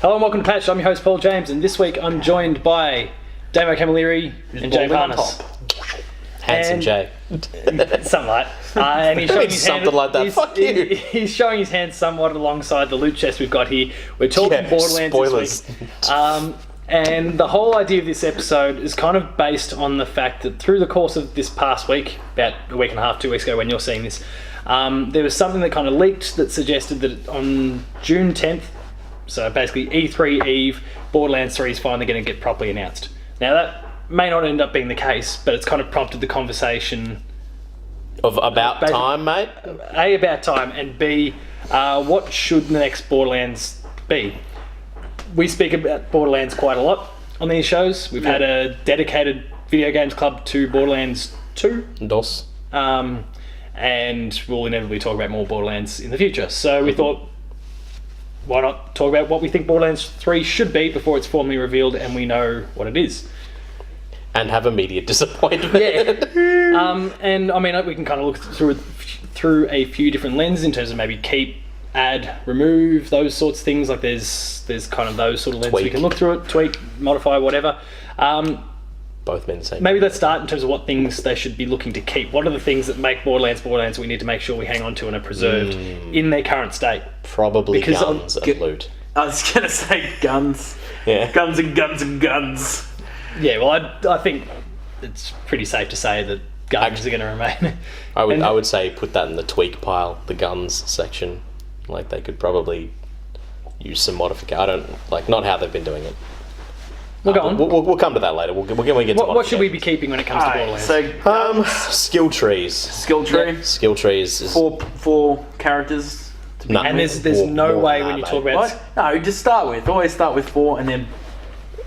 Hello and welcome to Patch. I'm your host Paul James, and this week I'm joined by Damo Camilleri and Jay Parnas. Handsome Jay. Something like and he's showing his something hand, like that. Fuck you. He's showing his hand somewhat alongside the loot chest we've got here. We're talking Borderlands spoilers. this week. And the whole idea of this episode is kind of based on the fact that through the course of this past week, about a week and a half, 2 weeks ago when you're seeing this, there was something that kind of leaked that suggested that on June 10th, so basically E3 Eve, Borderlands 3 is finally going to get properly announced. Now that may not end up being the case, but it's kind of prompted the conversation Of about time, mate? A, about time, and B, what should the next Borderlands be? We speak about Borderlands quite a lot on these shows. We've had a dedicated video games club to Borderlands 2. DOS. And we'll inevitably talk about more Borderlands in the future. So we thought, why not talk about what we think Borderlands 3 should be before it's formally revealed and we know what it is. And have immediate disappointment. Yeah. And I mean, we can kind of look through a few different lenses in terms of maybe keep, add, remove, those sorts of things. Like there's kind of those sort of lenses we can look through it, tweak, modify, whatever. Both mean the same. Maybe let's start in terms of what things they should be looking to keep. What are the things that make Borderlands we need to make sure we hang on to and are preserved in their current state? Probably because guns and loot. I was going to say guns. Yeah. Guns and guns and guns. Yeah, well, I think it's pretty safe to say that guns are going to remain. I would say put that in the tweak pile, the guns section. Like they could probably use some modification. I don't like not how they've been doing it. We'll go on. We'll come to that later. We'll get to what should we be keeping when it comes to Borderlands? So skill trees. Skill tree. Yeah. Skill trees. Is Four characters. no, and there's no way when you talk about What? No, just start with. Always start with 4 and then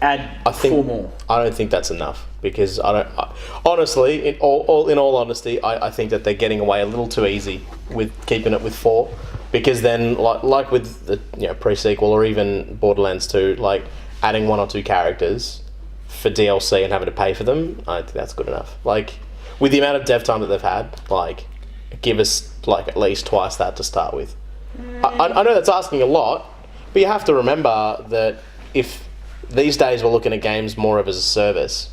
add 4 more. I don't think that's enough because honestly, in all honesty, I think that they're getting away a little too easy with keeping it with 4, because then like with the pre-sequel or even Borderlands 2, like adding 1 or 2 characters for DLC and having to pay for them, I think that's good enough. Like with the amount of dev time that they've had, like give us like at least twice that to start with. I know that's asking a lot, but you have to remember that if these days we're looking at games more of as a service.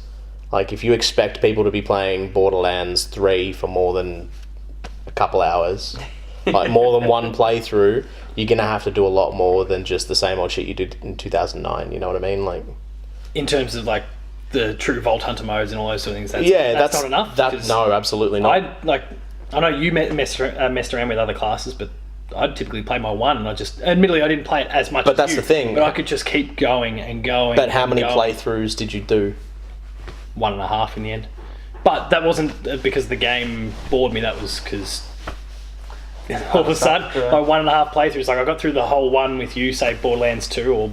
Like if you expect people to be playing Borderlands 3 for more than a couple hours, like more than one playthrough, you're gonna have to do a lot more than just the same old shit you did in 2009. You know what I mean? Like in terms of like the true Vault Hunter modes and all those sort of things. That's not enough. No, absolutely not. I know you messed around with other classes, but I'd typically play my 1, and admittedly I didn't play it as much. But that's the thing. But I could just keep going and going. But how many playthroughs did you do? 1.5 in the end. But that wasn't because the game bored me. That was because all of a sudden, my 1.5 playthroughs, like I got through the whole one with you, say Borderlands 2 or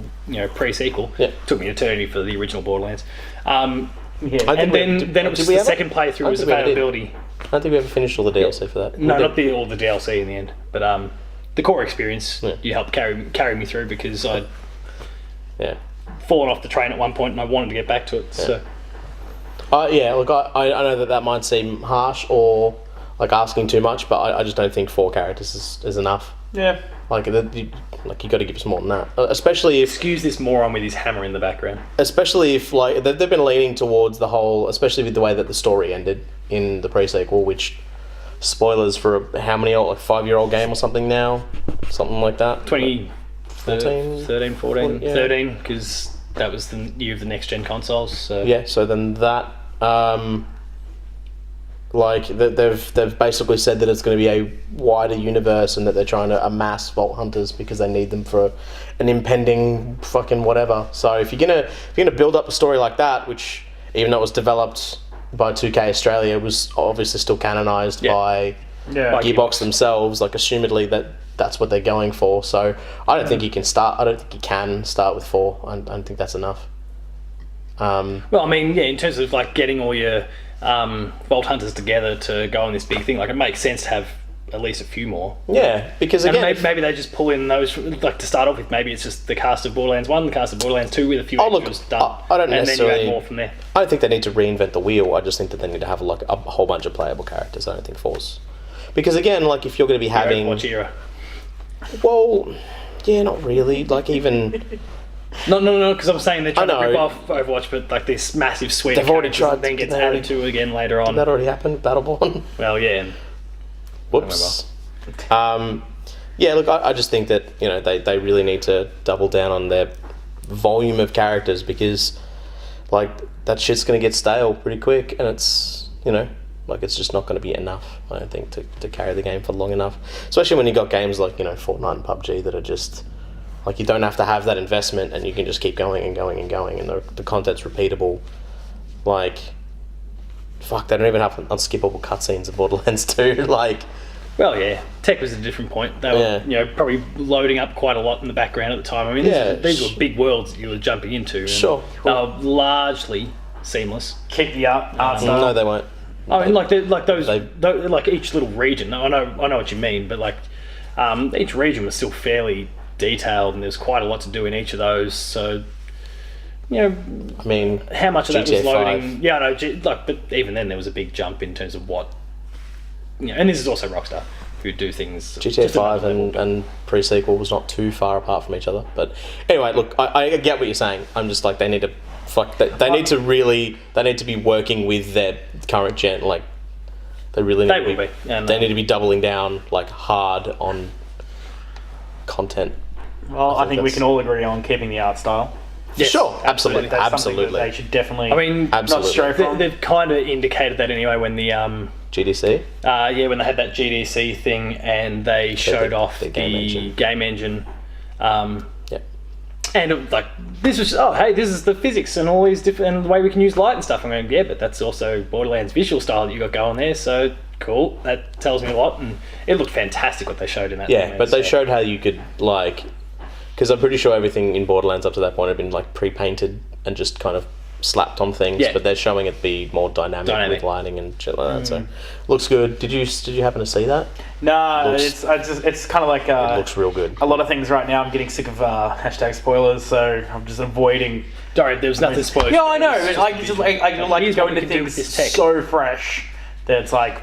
pre-sequel. Yeah. Took me an eternity for the original Borderlands. And then it was the second playthrough was availability. I don't think we ever finished all the DLC for that. No, not all the DLC in the end, but the core experience you helped carry me through because I'd fallen off the train at one point and I wanted to get back to it. Yeah. So. Look, I know that might seem harsh or like asking too much, but I just don't think 4 characters is enough. Yeah. Like you got to give us more than that. Especially if excuse this moron with his hammer in the background. Especially if like they've been leaning towards the whole, especially with the way that the story ended in the pre-sequel, which spoilers for how many old, like 5-year-old game or something now, something like that. 13, 14, 13, because that was the year of the next gen consoles. So. Yeah. So then that. Like they've basically said that it's going to be a wider universe and that they're trying to amass Vault Hunters because they need them for an impending fucking whatever. So if you're gonna build up a story like that, which even though it was developed by 2K Australia, was obviously still canonized by Gearbox themselves. Like assumedly that's what they're going for. So I don't think you can start. I don't think you can start with 4. I don't think that's enough. Well, I mean, in terms of like getting all your Vault Hunters together to go on this big thing, like it makes sense to have at least a few more. Yeah, because again, maybe they just pull in those like to start off with. Maybe it's just the cast of Borderlands 1, the cast of Borderlands 2 with a few extras done. I don't necessarily. And then you add more from there. I don't think they need to reinvent the wheel. I just think that they need to have like a whole bunch of playable characters. I don't think 4's because again, like if you're going to be having Watch era. Well, yeah, not really. Like even No, because I'm saying they're trying to I know. rip off Overwatch, but like this massive suite They've of already characters tried- that then gets they already- added to again later on. Didn't that already happen? Battleborn? Well, yeah. Whoops. Yeah, look, I just think that, you know, they really need to double down on their volume of characters, because, like, that shit's going to get stale pretty quick, and it's, you know, like, it's just not going to be enough, I don't think, to carry the game for long enough. Especially when you got games like, you know, Fortnite and PUBG that are just, like, you don't have to have that investment, and you can just keep going and going and going, and the content's repeatable. Like, fuck, they don't even have unskippable cutscenes in Borderlands 2, like... Well, yeah, tech was a different point. They were, Yeah. you know, probably loading up quite a lot in the background at the time. I mean, these were big worlds that you were jumping into. And Sure. they were largely seamless. Keep the art style. No, they won't. I mean, like They- like each little region. I know what you mean, but like each region was still fairly detailed, and there's quite a lot to do in each of those. So, you know, I mean, how much of that was GTA loading? 5. Yeah, I know. But even then, there was a big jump in terms of what. You know, and this is also Rockstar, who do things. GTA just 5 another level. and pre-sequel was not too far apart from each other. But anyway, look, I get what you're saying. I'm just like, they need to they need to be working with their current gen. Like, they really need They to will be. And, they need to be doubling down, like, hard on content. Well, I think we that's- can all agree on keeping the art style. Yes, Sure, absolutely, That's something absolutely. that they should definitely I mean, Absolutely. not stray from. they've kind of indicated that anyway when the GDC. when they had that GDC thing and they showed off the the game engine. engine. Yeah. And it, like, this was, this is the physics and all these different, and the way we can use light and stuff. I'm going, yeah, but that's also Borderlands visual style that you got going there, so cool. That tells me a lot, and it looked fantastic what they showed in that. Yeah, demo, but they so- showed how you could, like, because I'm pretty sure everything in Borderlands up to that point had been, like, pre-painted and just kind of slapped on things. Yeah. But they're showing it be more dynamic with lighting and shit like that. So looks good. Did you happen to see that? No, Looks- it's kind of like It looks real good. a lot of things right now. I'm getting sick of hashtag spoilers, so I'm just avoiding. Sorry, there was nothing spoiled. Yeah, I know. But like, just like Here's go what we into can do with things this tech. so fresh that it's like,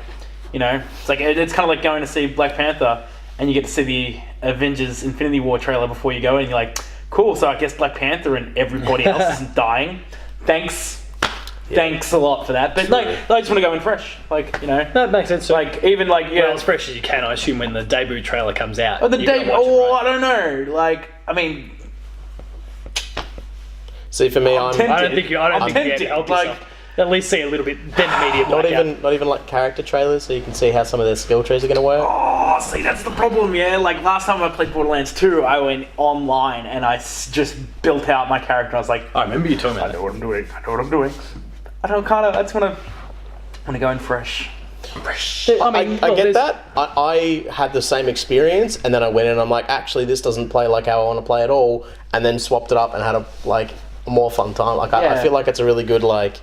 you know, it's like it's kind of like going to see Black Panther, and you get to see the Avengers Infinity War trailer before you go, and you're like, cool. So I guess Black Panther and everybody else isn't dying. Thanks. Thanks a lot for that. But like, I just want to go in fresh. Like, you know, That makes sense. like even like well, as fresh as you can, I assume, when the debut trailer comes out. Oh, the you're gonna day. watch it, Oh, right? I don't know. Like, I mean, See, for me, I'm tempted. I don't think you had to tempted, help like- yourself. At least see a little bit, then media not blackout. even like character trailers, so you can see how some of their skill trees are going to work. oh, see, that's the problem. Yeah, like last time I played Borderlands 2, I went online and I just built out my character. I was like, I remember you talking I about know that. what I'm doing. I know what I'm doing. I just want to go in fresh. I mean, I well, get there's- that. I had the same experience, and then I went in and I'm like, actually, this doesn't play like how I want to play at all, and then swapped it up and had a more fun time. Like, I Yeah. feel like it's a really good, like,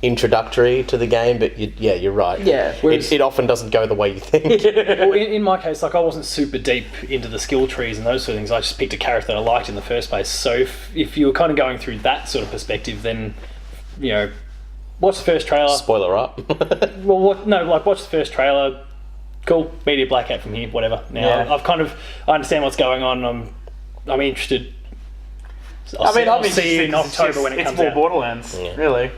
introductory to the game, but you're right. Yeah. It often doesn't go the way you think. Well, in my case, like, I wasn't super deep into the skill trees and those sort of things. I just picked a character that I liked in the first place. So if you were kind of going through that sort of perspective, then, you know, watch the first trailer. Spoiler up. Well, watch the first trailer. Cool, media blackout from here, whatever. Now, Yeah. I understand what's going on. I'm interested. I'll see you in October when it comes It's more out. Borderlands, Yeah. really.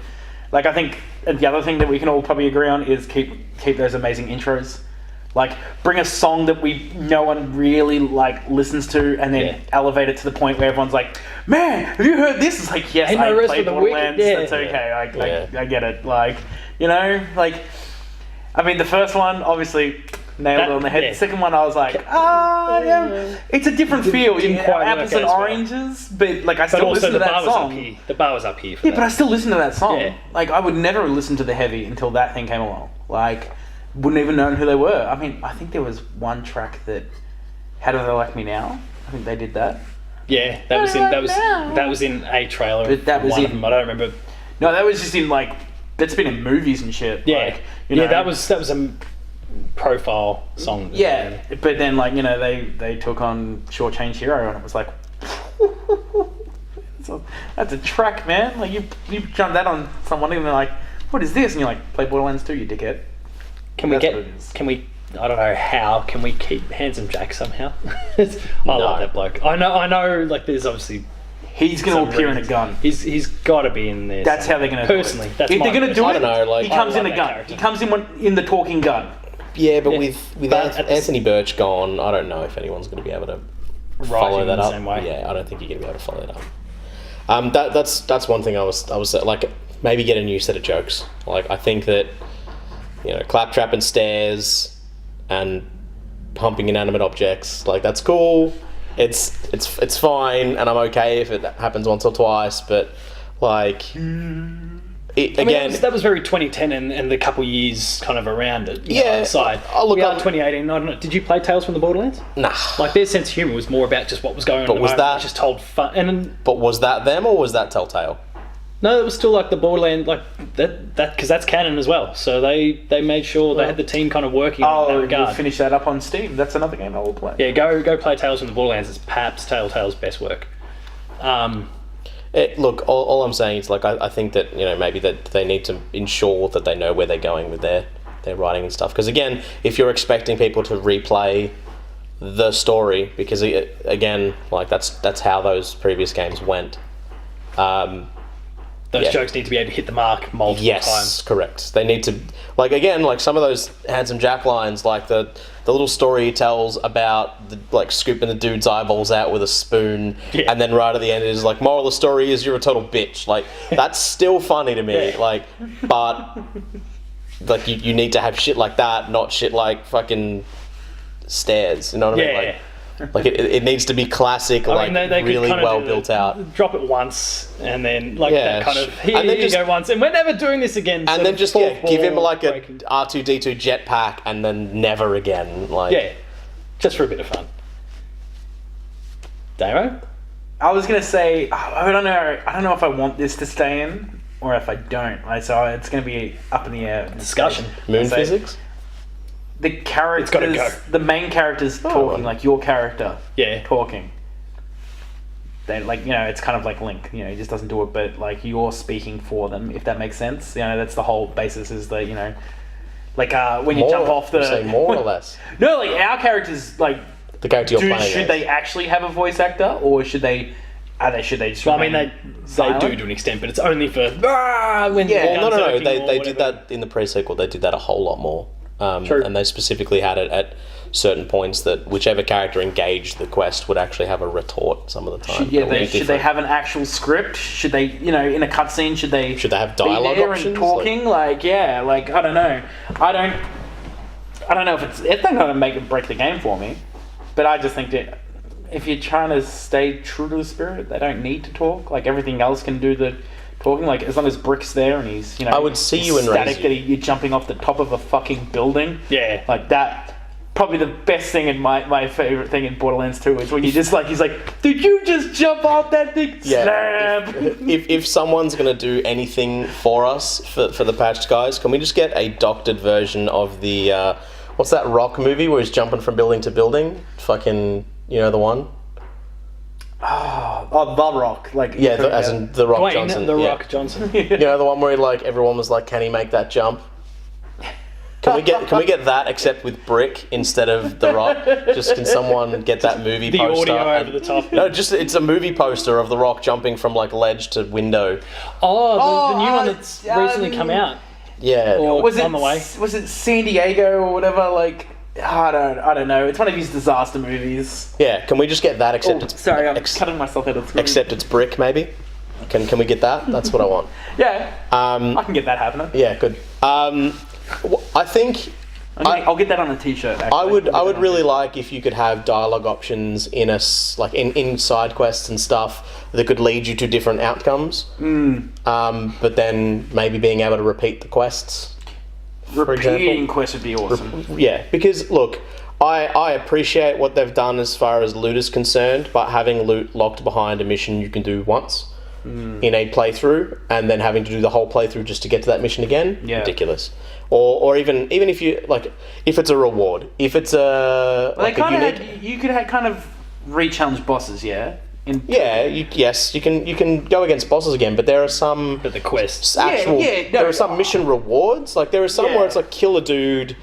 Like, I think the other thing that we can all probably agree on is keep those amazing intros. Like, bring a song that no one really like listens to, and then Yeah. elevate it to the point where everyone's like, "Man, have you heard this?" It's like, yes, Ain't no I rest played for the Borderlands. wicked. Yeah. That's okay. Yeah. I get it. Like, you know, like, I mean, the first one obviously nailed it on the head. Yeah. The second one, I was like, yeah, it's a different feel. Didn't You quite work apples out and as well. oranges, but like I But still also, listen to the bar that was song. up here. The bar was up here for Yeah, that. but I still listen to that song. Yeah. Like, I would never listen to the Heavy until that thing came along. Like, wouldn't even known who they were. I mean, I think there was one track that, How Do They Like Me Now? I think they did that. Yeah, that was in a trailer. But that was one of in- them. I don't remember. No, that was just in, like, that's been in movies and shit. Yeah, Like, you know, that was a profile song. Yeah, but then, like, you know, they took on Shortchange Hero, and it was like, that's a track, man. Like, you jump that on someone, and they're like, what is this? And you're like, play Borderlands 2, you dickhead. Can we That's what it is. Can we? I don't know how. Can we keep Handsome Jack somehow? I No. love that bloke. I know. Like, there's obviously He's going to appear in a gun. He's got to be in there. That's how they're going to personally. do it. That's if they're going to do I it, don't know, like- he comes I in a love gun. that character. He comes in the talking gun. Yeah, but Yeah. with But at the Anthony Birch gone, I don't know if anyone's going to be able to follow him that in the up. same way. Yeah, I don't think you're going to be able to follow that up. That's one thing I was like, maybe get a new set of jokes. Like, I think that, you know, claptrap and stairs and pumping inanimate objects, like, that's cool. It's fine, and I'm okay if it happens once or twice, but like, again, that was very 2010 and the couple years kind of around it. Yeah. Side. Oh, look, we are I'm- 2018. I don't know. Did you play Tales from the Borderlands? nah. Like, their sense of humour was more about just what was going on. But at the was moment. that- It was just told fun? And But was that them or was that Telltale? no, it was still like the Borderlands, like that because that's canon as well. So they made sure they had the team kind of working in that We'll regard. finish that up on Steam. That's another game I will play. Yeah, go play Tales from the Borderlands. It's perhaps Telltale's best work. Look, all I'm saying is, like, I think that, you know, maybe that they need to ensure that they know where they're going with their writing and stuff. Because again, if you're expecting people to replay the story, because again, like, that's how those previous games went. Those Yeah. jokes need to be able to hit the mark multiple Yes, times. correct. They need to, like, again, like some of those Handsome Jack lines, like the little story he tells about like scooping the dude's eyeballs out with a spoon, Yeah. and then right at the end it is like, moral of the story is you're a total bitch. Like, that's still funny to me. Yeah. Like, but like you need to have shit like that, not shit like fucking stairs. You know what I mean? Yeah. Like it needs to be classic, like they could really kind of well do built out. Drop it once, and then like Yeah, that kind of here, and then you just- go once, and we're never doing this again. And then just give him like a breaking. R2D2 jetpack, and then never again. Like, Yeah, just for a bit of fun. Damo? I was gonna say I don't know if I want this to stay in or if I don't. Like, so it's gonna be up in the air. Discussion. moon I'd say physics. The characters, gotta go. the main characters talking, like your character, Yeah. talking. They, like, you know, it's kind of like Link. You know, he just doesn't do it, but like you're speaking for them, if that makes sense. You know, that's the whole basis. Is that, you know, like when you jump off the You say more or less. No, like our characters, like The character you're playing. should they actually have a voice actor, or should they just? Well, I mean, remain they silent? do to an extent, but it's only for when Yeah. the Well, guns no. are working or They did whatever. that in the pre-sequel. They did that a whole lot more. True. And they specifically had it at certain points that whichever character engaged the quest would actually have a retort some of the time. Yeah, It would be should they different. have an actual script? Should they, you know, in a cutscene, should they have be dialogue there options? and talking? Like, yeah, like I don't know. I don't know if it's not gonna make it break the game for me, but I just think that if you're trying to stay true to the spirit, they don't need to talk. Like, everything else can do the talking. Like, as long as Brick's there and he's, you know, I would see you and static raise you. that you're jumping off the top of a fucking building. Yeah. Like that. Probably the best thing in my favorite thing in Borderlands 2 is when you just like, he's like, did you just jump off that thing? Yeah. Slam! If someone's gonna do anything for us for the patched guys, can we just get a doctored version of the what's that Rock movie where he's jumping from building to building? Fucking, you know the one? Oh, The Rock. Like, Yeah, as in the Rock Dwayne, Johnson. the yeah. Rock Johnson. You know the one where like everyone was like, "Can he make that jump?" Can we get that except with Brick instead of the Rock? Just can someone get that movie The poster? audio and- over the top. No, just it's a movie poster of the Rock jumping from like ledge to window. Oh, the new one that's recently come out. Yeah. Or Was it on the way. Was it San Diego or whatever? Like, I don't know. It's one of his disaster movies. Yeah, can we just get that except Oh, it's sorry, I'm cutting myself out of the screen. except it's Brick maybe? Can we get that? That's what I want. Yeah, I can get that happening. Yeah, good. I think I'll get that on a t-shirt. Actually. I would really like if you could have dialogue options in in side quests and stuff that could lead you to different outcomes. But then maybe being able to repeat the quests. For Repeating example. quests would be awesome. Yeah, because look, I appreciate what they've done as far as loot is concerned, but having loot locked behind a mission you can do once in a playthrough, and then having to do the whole playthrough just to get to that mission again, ridiculous. Or even if you like, if it's a reward, if it's a Well, like they a kind unique. of you could have kind of re-challenge bosses, yeah. Yeah, yes, you can go against bosses again, but there are some But the quests. actual. yeah, no, there are some mission rewards. Like there are some Yeah. where it's like kill a dude,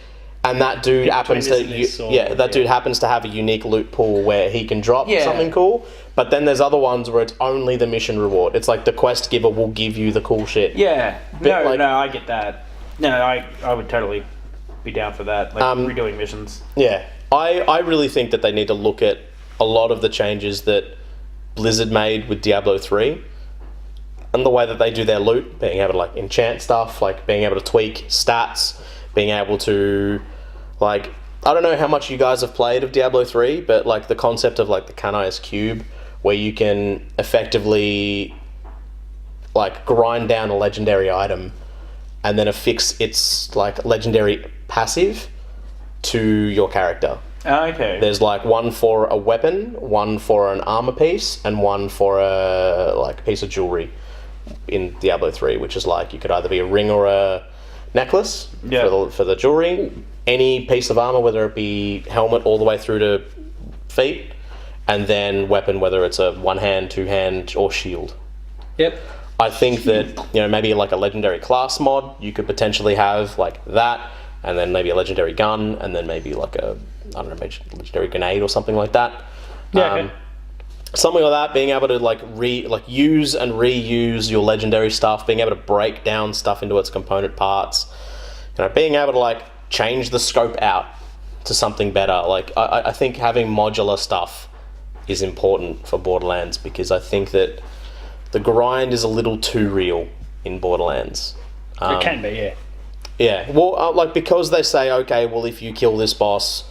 and that dude happens to dude happens to have a unique loot pool where he can drop something cool. But then there's other ones where it's only the mission reward. It's like the quest giver will give you the cool shit. Yeah. No, I get that. No, I would totally be down for that. Like redoing missions. Yeah. I really think that they need to look at a lot of the changes that Blizzard made with Diablo 3 and the way that they do their loot, being able to like enchant stuff, like being able to tweak stats, being able to like, I don't know how much you guys have played of Diablo 3, but like the concept of like the Canais Cube, where you can effectively like grind down a legendary item and then affix its like legendary passive to your character. Okay. There's like one for a weapon, one for an armor piece, and one for a like piece of jewelry in Diablo 3, which is like you could either be a ring or a necklace for the jewelry, any piece of armor, whether it be helmet all the way through to feet, and then weapon, whether it's a one hand, two hand, or shield. Yep. I think that maybe like a legendary class mod, you could potentially have like that, and then maybe a legendary gun, and then maybe like a legendary grenade or something like that. Yeah. Okay. Something like that, being able to like use and reuse your legendary stuff, being able to break down stuff into its component parts, being able to like change the scope out to something better. Like I think having modular stuff is important for Borderlands, because I think that the grind is a little too real in Borderlands. It can be, yeah. Yeah, well, like because they say, okay, well, if you kill this boss,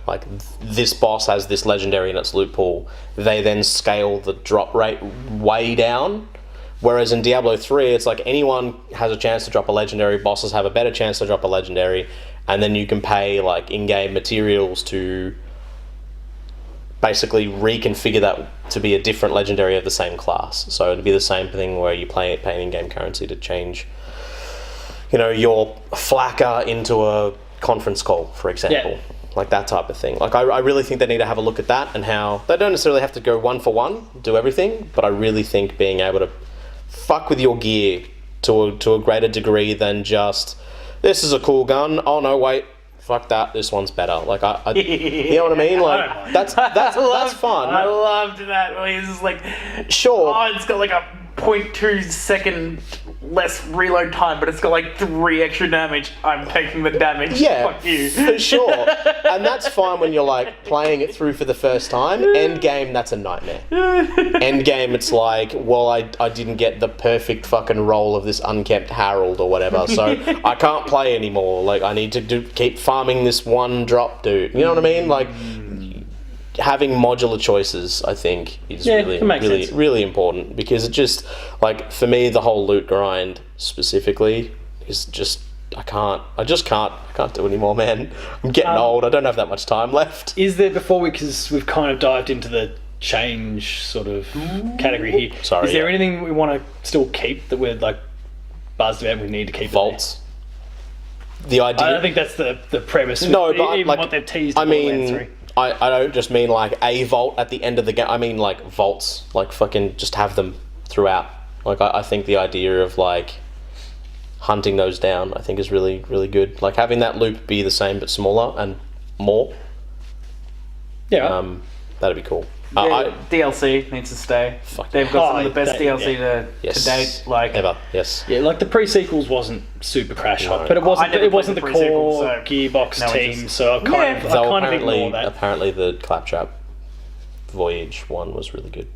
like this boss has this legendary in its loot pool, they then scale the drop rate way down. Whereas in Diablo 3, it's like anyone has a chance to drop a legendary, bosses have a better chance to drop a legendary, and then you can pay like in-game materials to basically reconfigure that to be a different legendary of the same class. So it'd be the same thing where you pay an in-game currency to change, your flacker into a conference call, for example. Yeah. Like that type of thing. Like I really think they need to have a look at that, and how they don't necessarily have to go one for one, do everything, but I really think being able to fuck with your gear to a greater degree than just, this is a cool gun, oh no wait, fuck that, this one's better. Like I you know what I mean? Like that's fun. I loved that. It's just like, sure. Oh, it's got like a 0.2 second less reload time, but it's got like 3 extra damage. I'm taking the damage. Yeah, fuck you. For sure. And that's fine when you're like playing it through for the first time. End game, that's a nightmare. End game, it's like, well, I didn't get the perfect fucking roll of this unkempt Harold or whatever, so I can't play anymore. Like I need to keep farming this one drop dude. You know what I mean? Like having modular choices, I think, is really important, because it just, like, for me, the whole loot grind specifically is just, I can't do it anymore, man. I'm getting old. I don't have that much time left. Is there, because we've kind of dived into the change sort of category here. Sorry. Is there anything we want to still keep that we're like buzzed about? We need to keep vaults. The idea. I don't think that's the premise. No, but even like, what they've teased. I mean, I don't just mean like a vault at the end of the game. I mean like vaults, like fucking just have them throughout. Like I think the idea of like hunting those down, I think, is really, really good. Like having that loop be the same but smaller and more. Yeah. That'd be cool. DLC needs to stay. They've got some of the best DLC to date. Like ever. Yes. Yeah, like the pre-sequels wasn't super crash hot, but it wasn't the core Gearbox team, so I kind of ignore that. Apparently the Claptrap Voyage one was really good.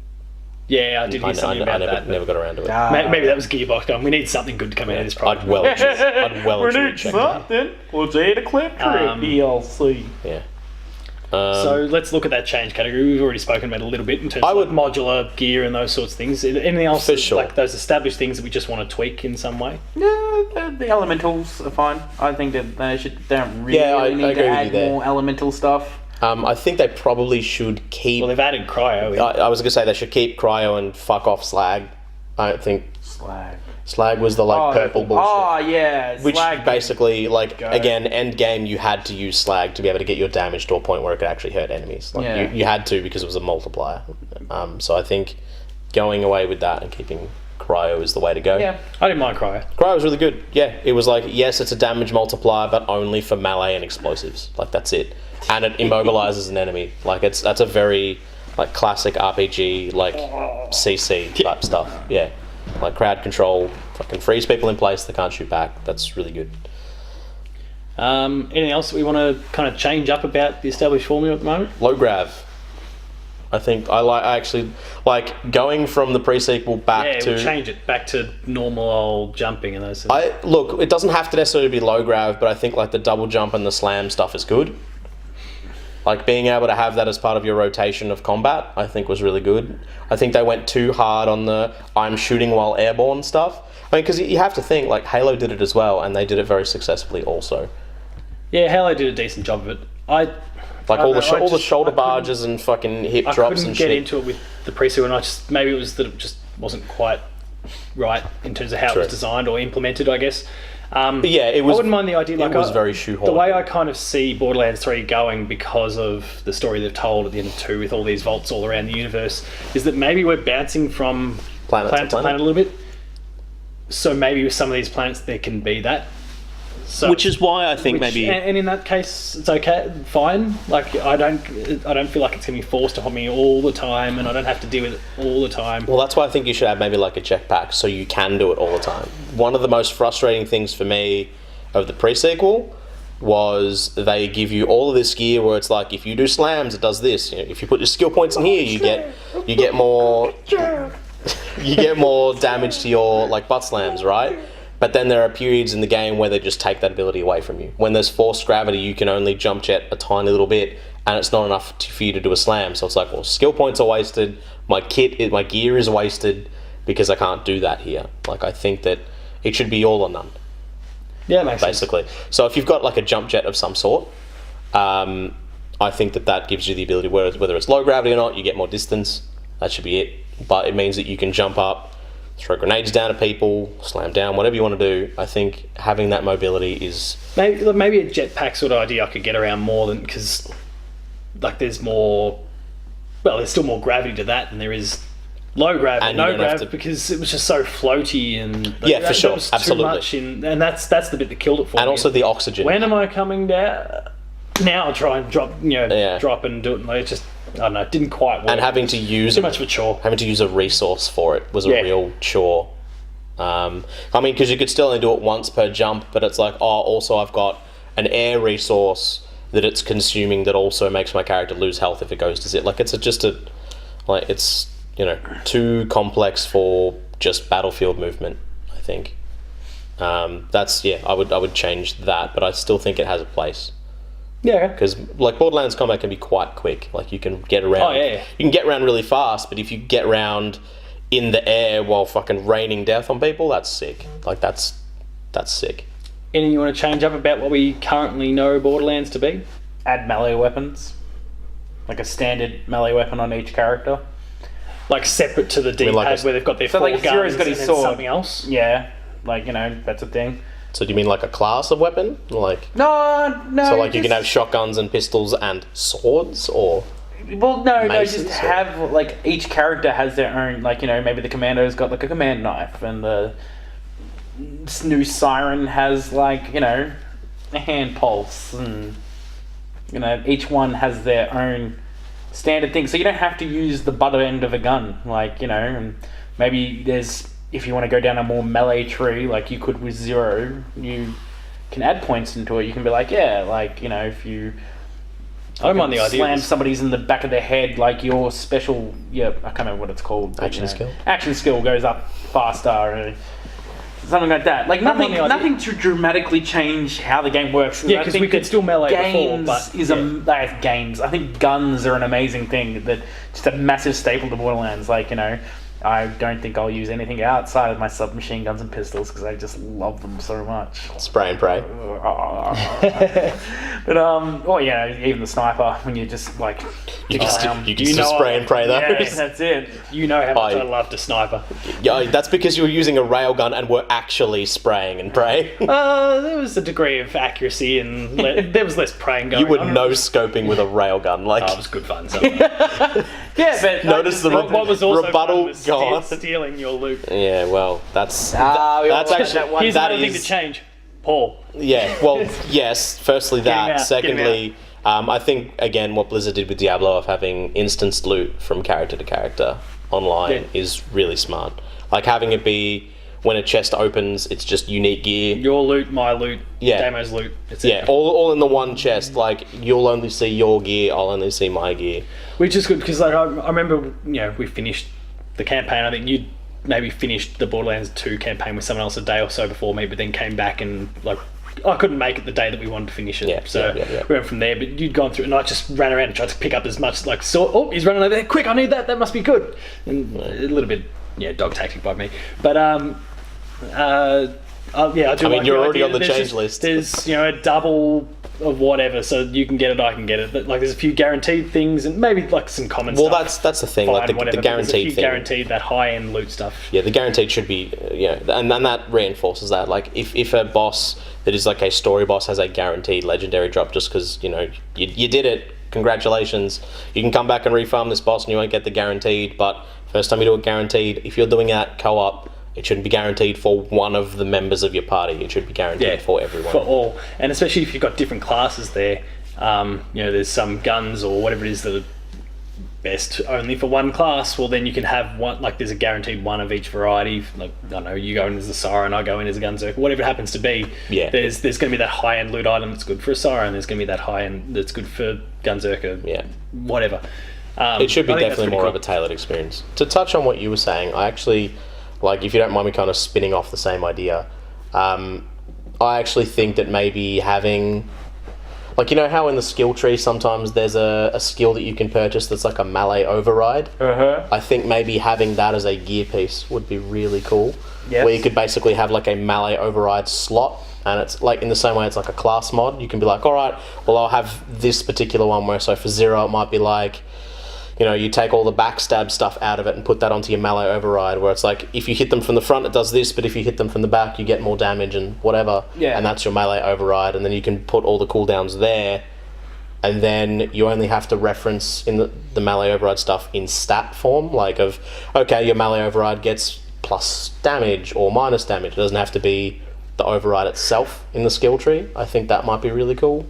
Yeah, I did hear something about that. I never got around to it. Maybe that was Gearbox going, we need something good to come out of this product. I'd well we need something. We'll do the Claptrap DLC. Yeah. So let's look at that change category. We've already spoken about it a little bit in terms of modular gear and those sorts of things. Anything else? For sure. Like those established things that we just want to tweak in some way? Yeah, the elementals are fine. I think that they don't really need to add more elemental stuff. I think they probably should keep... Well, they've added cryo. I was going to say they should keep cryo and fuck off slag. I don't think... Slag was the purple bullshit. Oh yeah, which basically again, end game you had to use slag to be able to get your damage to a point where it could actually hurt enemies. You had to, because it was a multiplier. So I think going away with that and keeping cryo is the way to go. Yeah. I didn't mind cryo. Cryo was really good. Yeah, it was like, yes, it's a damage multiplier, but only for melee and explosives. Like, that's it. And it immobilizes an enemy. Like, that's a very, like, classic RPG, like, CC type stuff. Yeah. Like, crowd control, fucking freeze people in place that can't shoot back. That's really good. Anything else that we want to kind of change up about the established formula at the moment? Low grav. I think I actually like going from the pre-sequel back to... we'll change it back to normal old jumping and those things. Look, it doesn't have to necessarily be low grav, but I think like the double jump and the slam stuff is good. Like being able to have that as part of your rotation of combat, I think was really good. I think they went too hard on the I'm shooting while airborne stuff. I mean, because you have to think, like, Halo did it as well, and they did it very successfully also. Yeah, Halo did a decent job of it. All the shoulder barges and fucking hip drops and shit. I couldn't get into it with the pre-sequel, and maybe it was that it just wasn't quite right in terms of how it was designed or implemented, I guess. But yeah, it was. I wouldn't mind the idea. It was very shoehorned. The way I kind of see Borderlands 3 going, because of the story they've told at the end of 2 with all these vaults all around the universe, is that maybe we're bouncing from planet to planet a little bit. So maybe with some of these planets there can be that. So, which is why I think maybe... And in that case, it's okay, fine. Like, I don't feel like it's going to be forced upon me all the time, and I don't have to deal with it all the time. Well, that's why I think you should have maybe like a jetpack, so you can do it all the time. One of the most frustrating things for me of the pre-sequel was they give you all of this gear where it's like, if you do slams, it does this. You know, if you put your skill points in here, you get more... you get more damage to your like butt slams, right? But then there are periods in the game where they just take that ability away from you. When there's forced gravity, you can only jump jet a tiny little bit, and it's not enough for you to do a slam. So it's like, well, skill points are wasted. My gear is wasted because I can't do that here. Like, I think that it should be all or none. Yeah, makes basically. sense. So if you've got like a jump jet of some sort, I think that gives you the ability, whether it's low gravity or not, you get more distance. That should be it. But it means that you can jump up, throw grenades down at people, slam down, whatever you want to do. I think having that mobility is... Maybe a jetpack sort of idea I could get around more than... Because, like, there's more... Well, there's still more gravity to that than there is low grav and no grav, because it was just so floaty and... Yeah, for sure, absolutely. Too much and that's the bit that killed it for me. And also the oxygen. When am I coming down? Now I'll try and drop, drop and do it. Like, it just... I don't know, it didn't quite work. And having to use... Too much of a chore. Having to use a resource for it was a real chore. I mean, because you could still only do it once per jump, but it's like, also I've got an air resource that it's consuming that also makes my character lose health if it goes to zip. Like, it's too complex for just battlefield movement, I think. I would change that, but I still think it has a place. Yeah, because like Borderlands combat can be quite quick. Like, you can get around. Oh yeah. You can get around really fast, but if you get around in the air while fucking raining death on people, that's sick. Like, that's sick. Anything you want to change up about what we currently know Borderlands to be? Add melee weapons, like a standard melee weapon on each character, like separate to the D-pad where they've got their 4 guns Zero's got his and sword. Something else. Yeah, like, that's a thing. So do you mean like a class of weapon? Like No. So like you can have shotguns and pistols and swords, or just have like each character has their own, like, maybe the commando's got like a command knife, and the new siren has like, a hand pulse, and each one has their own standard thing. So you don't have to use the butt end of a gun, like, and maybe there's, if you want to go down a more melee tree, like you could with Zero, you can add points into it. You can be like, if you... I don't mind the idea. Slam somebody's in the back of their head, like your special... Yeah, I can't remember what it's called. Action skill? Action skill goes up faster, or something like that. Like, nothing to dramatically change how the game works. Yeah, because we could still melee before, but... games. I think guns are an amazing thing. That just a massive staple to Borderlands. Like, I don't think I'll use anything outside of my submachine guns and pistols because I just love them so much. Spray and pray. But well, yeah, even the sniper when you just like You can you just know spray and pray yeah, those. that's it. You know how much I- I love to sniper. Yeah, that's because you were using a railgun and were actually spraying and praying. There was a degree of accuracy and there was less praying going You were on. no scoping with a railgun. Like, Oh, it was good fun. So. Yeah, but notice the what was also rebuttal fun was gone. stealing your loot. Yeah, well, that's we all that's had actually that one- Here's that another thing is- to change. Paul. Yeah, well, yes. Firstly, him that. out, Secondly, I think again what Blizzard did with Diablo of having instanced loot from character to character online is really smart. Like having it be when a chest opens, it's just unique gear. Your loot, my loot, Yeah. Damo's loot, etc. Yeah, all in the one chest. Like you'll only see your gear, I'll only see my gear. Which is good because like I remember, we finished the campaign. I think you'd maybe finished the Borderlands 2 campaign with someone else a day or so before me, but then came back and like I couldn't make it the day that we wanted to finish it. Yeah, so yeah. we went from there. But you'd gone through, and I just ran around and tried to pick up as much. Like, oh, he's running over there! Quick, I need that. That must be good. And a little bit, dog tactic by me. But I do. I mean, like you're the already idea on the that change there's list. There's a double of whatever, so you can get it, I can get it. But like, there's a few guaranteed things, and maybe like some common Well, stuff. that's the thing. Fine, Like the whatever, but guaranteed there's a few thing. guaranteed that high end loot stuff. Yeah, the guaranteed should be, and that reinforces that. Like, if a boss that is like a story boss has a guaranteed legendary drop just because, you did it, congratulations, you can come back and refarm this boss and you won't get the guaranteed, but first time you do it guaranteed, if you're doing that co-op, it shouldn't be guaranteed for one of the members of your party, it should be guaranteed for everyone. For all. And especially if you've got different classes there, there's some guns or whatever it is that are best only for one class, well then you can have one, like there's a guaranteed one of each variety. Like, I don't know, you go in as a Siren, I go in as a Gunzerker, whatever it happens to be. Yeah. There's going to be that high end loot item that's good for a Siren, there's going to be that high end that's good for Gunzerker, Yeah. whatever. It should be I think that's definitely pretty more cool. of a tailored experience. To touch on what you were saying, I actually, like, if you don't mind me kind of spinning off the same idea, I actually think that maybe having, like, how in the skill tree sometimes there's a skill that you can purchase that's like a melee override? I think maybe having that as a gear piece would be really cool. Yes. Where you could basically have like a melee override slot, and it's like in the same way it's like a class mod. You can be like, all right, well, I'll have this particular one where, so for 0 it might be like, you take all the backstab stuff out of it and put that onto your melee override, where it's like, if you hit them from the front, it does this, but if you hit them from the back, you get more damage and whatever. Yeah. And that's your melee override, and then you can put all the cooldowns there, and then you only have to reference in the melee override stuff in stat form, like of, okay, your melee override gets plus damage or minus damage. It doesn't have to be the override itself in the skill tree. I think that might be really cool.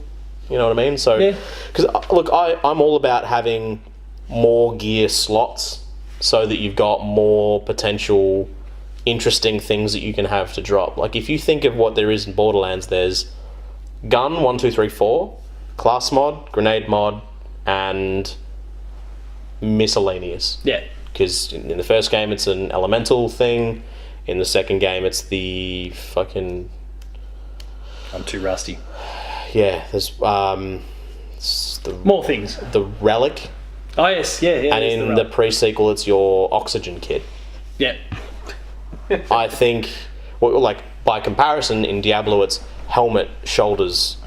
You know what I mean? So, Yeah. because look, I'm all about having more gear slots so that you've got more potential interesting things that you can have to drop. Like, if you think of what there is in Borderlands, there's gun 1, 2, 3, 4, class mod, grenade mod, and miscellaneous. Yeah. Because in the first game it's an elemental thing, in the second game it's the fucking, I'm too rusty. yeah, there's it's More things. the relic. Oh yes, yeah. And there's in the the rub. pre-sequel, it's your oxygen kit. Yeah. I think, well, like, by comparison, in Diablo, it's helmet, shoulders,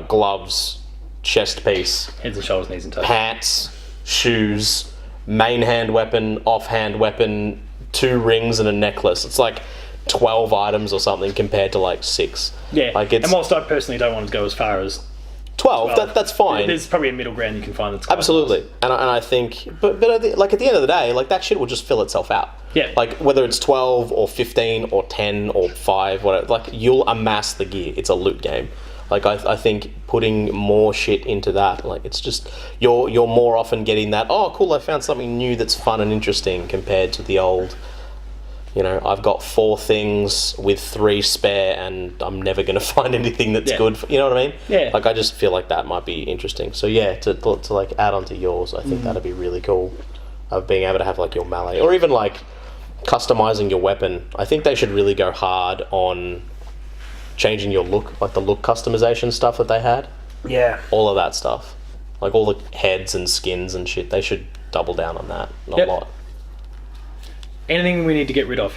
gloves, chest piece, Heads and shoulders, knees and toes. pants, shoes, main hand weapon, offhand weapon, 2 rings and a necklace. It's like 12 items or something compared to like 6. Yeah. Like, it's and whilst I personally don't want to go as far as 12. 12, That's fine. There's probably a middle ground you can find that's quite Absolutely, nice. and I think, but like at the end of the day, like that shit will just fill itself out. Yeah. Like whether it's 12 or 15 or 10 or 5, whatever, like you'll amass the gear. It's a loot game. Like I think putting more shit into that, like it's just you're more often getting that. Oh, cool! I found something new that's fun and interesting compared to the old. I've got 4 things with 3 spare, and I'm never going to find anything that's Yeah. good. You know what I mean? Yeah. Like I just feel like that might be interesting. So yeah, to like add on to yours, I think that'd be really cool. Of being able to have like your melee, or even like customizing your weapon. I think they should really go hard on changing your look, like the look customization stuff that they had. Yeah. All of that stuff, like all the heads and skins and shit. They should double down on that a Yep. lot. Anything we need to get rid of?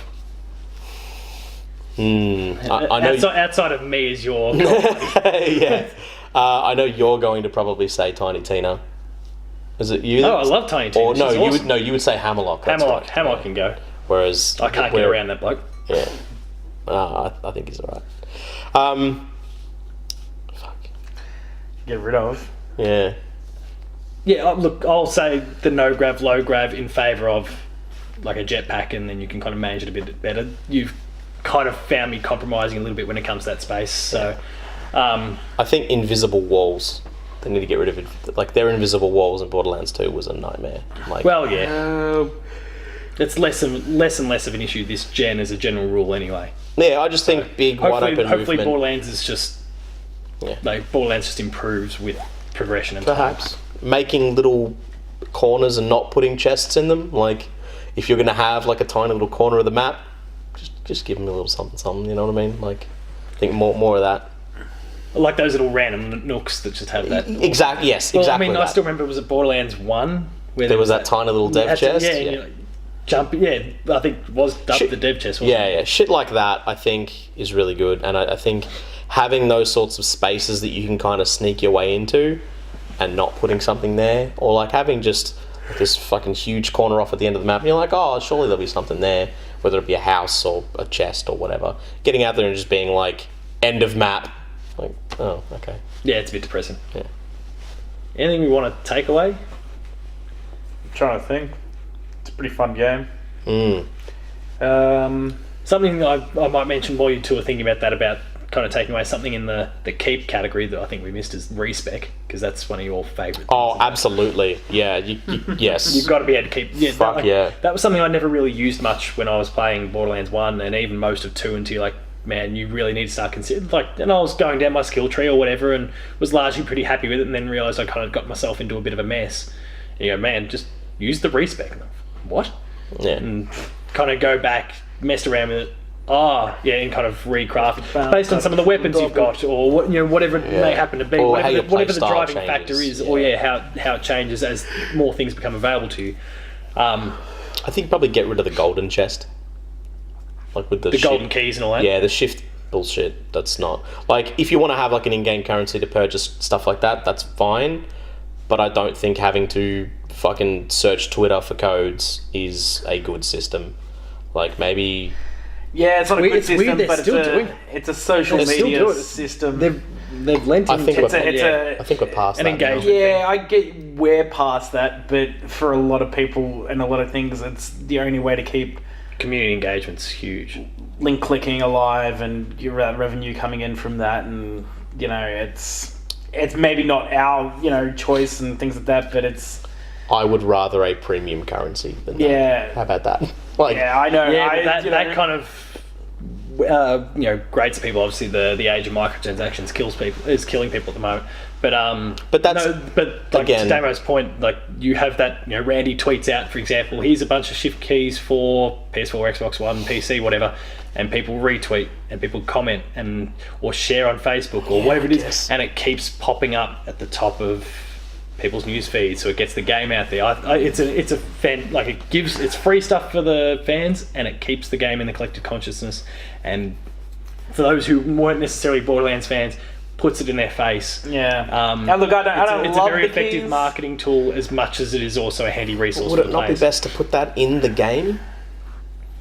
I know. Outside of me is your... Yeah. I know you're going to probably say Tiny Tina. Is it you? Oh, I love Tiny Tina. Or no, She's awesome. you would say Hammerlock. That's right. Hammerlock can go. Whereas I can't get around that bloke. Yeah. I think he's alright. Fuck. Get rid of. Yeah. Yeah, look, I'll say the no grav, low grav in favour of like a jetpack, and then you can kind of manage it a bit better. You've kind of found me compromising a little bit when it comes to that space. So, I think invisible walls. They need to get rid of it. Like their invisible walls in Borderlands 2 was a nightmare. Like, well, yeah, it's less and less of an issue this gen as a general rule, anyway. Yeah, I just think big wide open hopefully movement. Borderlands is just Borderlands just improves with progression and perhaps time. Making little corners and not putting chests in them. Like if you're going to have like a tiny little corner of the map, just give them a little something. You know what I mean? Like I think more of that. Like those little random nooks that just have that. Exactly. Yes. Well, exactly. I mean, that. I still remember it was at Borderlands 1 where there was that tiny little dev chest. Yeah. And you're like, jump. Yeah, I think it was dubbed the dev chest. Yeah. Shit like that, I think, is really good, and I think having those sorts of spaces that you can kind of sneak your way into, and not putting something there, or like having just this fucking huge corner off at the end of the map, and you're like, oh, surely there'll be something there, whether it be a house or a chest or whatever. Getting out there and just being like, end of map, like, oh, okay. Yeah, it's a bit depressing. Yeah. Anything we want to take away? I'm trying to think. It's a pretty fun game. Something I might mention while you two are thinking about that, about kind of taking away something in the keep category that I think we missed is respec, because that's one of your favourite. Oh, absolutely. Yeah, yes. You've got to be able to keep... Yeah, Fuck yeah. That was something I never really used much when I was playing Borderlands 1 and even most of 2 until you're like, man, you really need to start considering... Like, and I was going down my skill tree or whatever and was largely pretty happy with it, and then realised I kind of got myself into a bit of a mess. And you go, man, just use the respec. And I'm, what? Yeah. And kind of go back, messed around with it. And kind of recraft based on some of the weapons you've got, or what, whatever it may happen to be, or whatever the driving changes. factor is, or how it changes as more things become available to you. I think probably get rid of the golden chest, like with the golden keys and all that. Yeah, the shift bullshit. That's not like if you want to have like an in-game currency to purchase stuff like that. That's fine, but I don't think having to fucking search Twitter for codes is a good system. Like maybe. Yeah, it's not a good system, but it's a social media it. system. They've lent I think into I think we're past an that engagement. Yeah, I get we're past that, but for a lot of people and a lot of things, it's the only way to keep community engagement's huge. Link clicking alive and your revenue coming in from that, and it's maybe not our choice and things like that, but it's. I would rather a premium currency than that. Yeah. How about that? Like, yeah, I know. Yeah, that kind of grates people. Obviously, the age of microtransactions is killing people at the moment. But that's like again, to Damo's point, like you have that. Randy tweets out, for example, here's a bunch of shift keys for PS4, Xbox One, PC, whatever, and people retweet and people comment or share on Facebook or whatever it is, and it keeps popping up at the top of people's news feeds, so it gets the game out there. It's free stuff for the fans, and it keeps the game in the collective consciousness. And for those who weren't necessarily Borderlands fans, puts it in their face. Yeah. Now look, I don't it's love a very the effective keys. Marketing tool as much as it is also a handy resource. Would for it the not players. be best to put that in the game?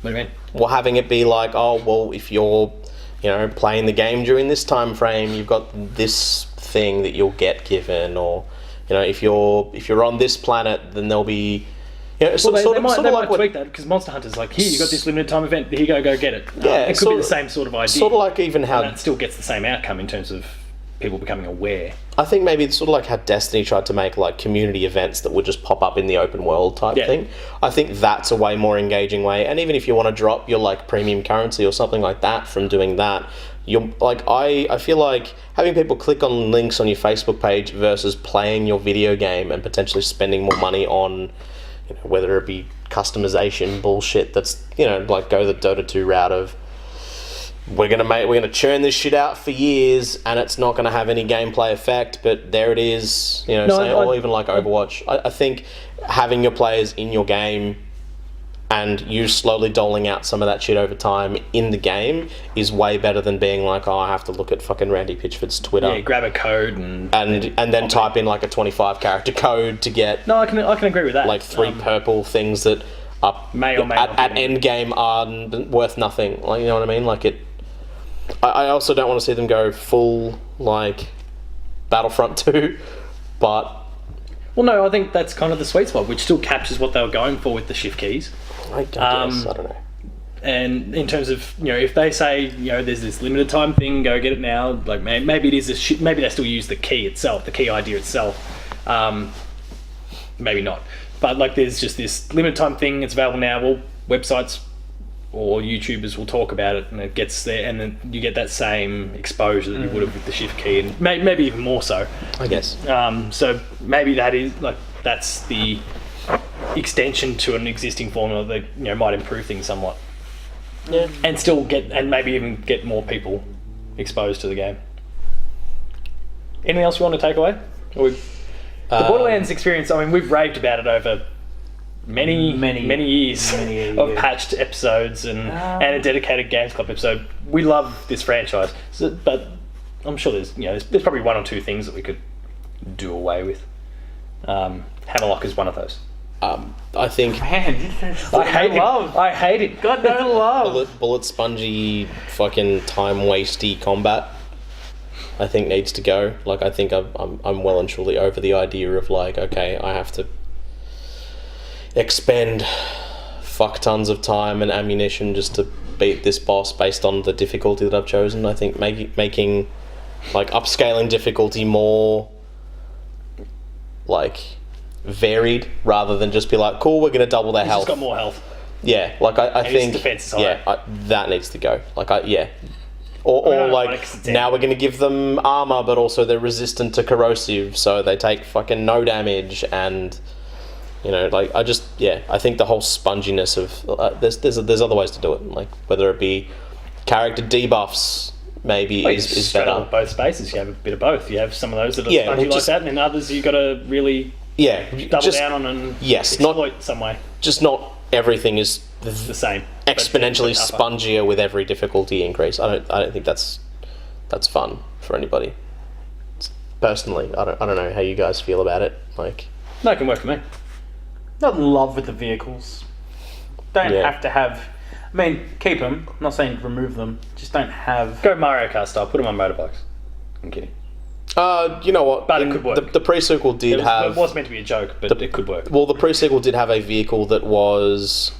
What do you mean? Or having it be like, oh well, if you're playing the game during this time frame, you've got this thing that you'll get given, or if you're on this planet, then there'll be. They might tweak that, because Monster Hunter's like, here, you got this limited time event, here you go get it. Yeah, it could be the same sort of idea. Sort of like even how... And that still gets the same outcome in terms of people becoming aware. I think maybe it's sort of like how Destiny tried to make like community events that would just pop up in the open world type thing. I think that's a way more engaging way. And even if you want to drop your like premium currency or something like that from doing that, you're like, I feel like having people click on links on your Facebook page versus playing your video game and potentially spending more money on, whether it be customization bullshit that's, like go the Dota 2 route of we're gonna churn this shit out for years and it's not gonna have any gameplay effect, but there it is, or even like Overwatch. I think having your players in your game and you slowly doling out some of that shit over time in the game is way better than being like, oh, I have to look at fucking Randy Pitchford's Twitter. Yeah, grab a code and then type in like a 25 character code to get No, I can agree with that. like 3 purple things that are May or may not at be. end game are worth nothing. Like, you know what I mean? Like it. I also don't want to see them go full like Battlefront 2, but Well, no, I think that's kind of the sweet spot, which still captures what they were going for with the shift keys. I guess I don't know. And in terms of, if they say, there's this limited time thing, go get it now. Like maybe it is maybe they still use the key itself, the key idea itself. Maybe not. But like, there's just this limited time thing. It's available now. Well, websites or YouTubers will talk about it, and it gets there, and then you get that same exposure that you would have with the shift key, and maybe even more so. I guess. So maybe that's the extension to an existing formula that might improve things somewhat. Yeah. And still maybe even get more people exposed to the game. Anything else you want to take away? The Borderlands experience, I mean, we've raved about it over many years of patched episodes and a dedicated Games Club episode. We love this franchise, but I'm sure there's probably 1 or 2 things that we could do away with. Hammerlock is one of those. I think Man, I hate it. God, no love. bullet spongy fucking time wasty combat I think needs to go. Like, I think I'm well and truly over the idea of like, okay, I have to expend fuck tons of time and ammunition just to beat this boss based on the difficulty that I've chosen. I think making like upscaling difficulty more like varied rather than just be like, cool, we're gonna double their health. He's got more health. Yeah, like I think defense is higher. that needs to go. Like or like now we're gonna give them armor, but also they're resistant to corrosive, so they take fucking no damage. And like I think the whole sponginess of there's other ways to do it. Like whether it be character debuffs, maybe is better. On both spaces, you have a bit of both. You have some of those that are spongy like just, that, and then others you got to really double down on and exploit some way. Just not everything is the same, exponentially spongier with every difficulty increase. I don't think that's fun for anybody. Personally, I don't know how you guys feel about it. Like, no, it can work for me. Not in love with the vehicles. Don't have to have. I mean, keep them. I'm not saying remove them. Just don't have. Go Mario Kart style. Put them on motorbikes. I'm kidding. You know what? But it could work. The pre-sequel did have. It was meant to be a joke, but it could work. Well, the pre-sequel did have a vehicle that was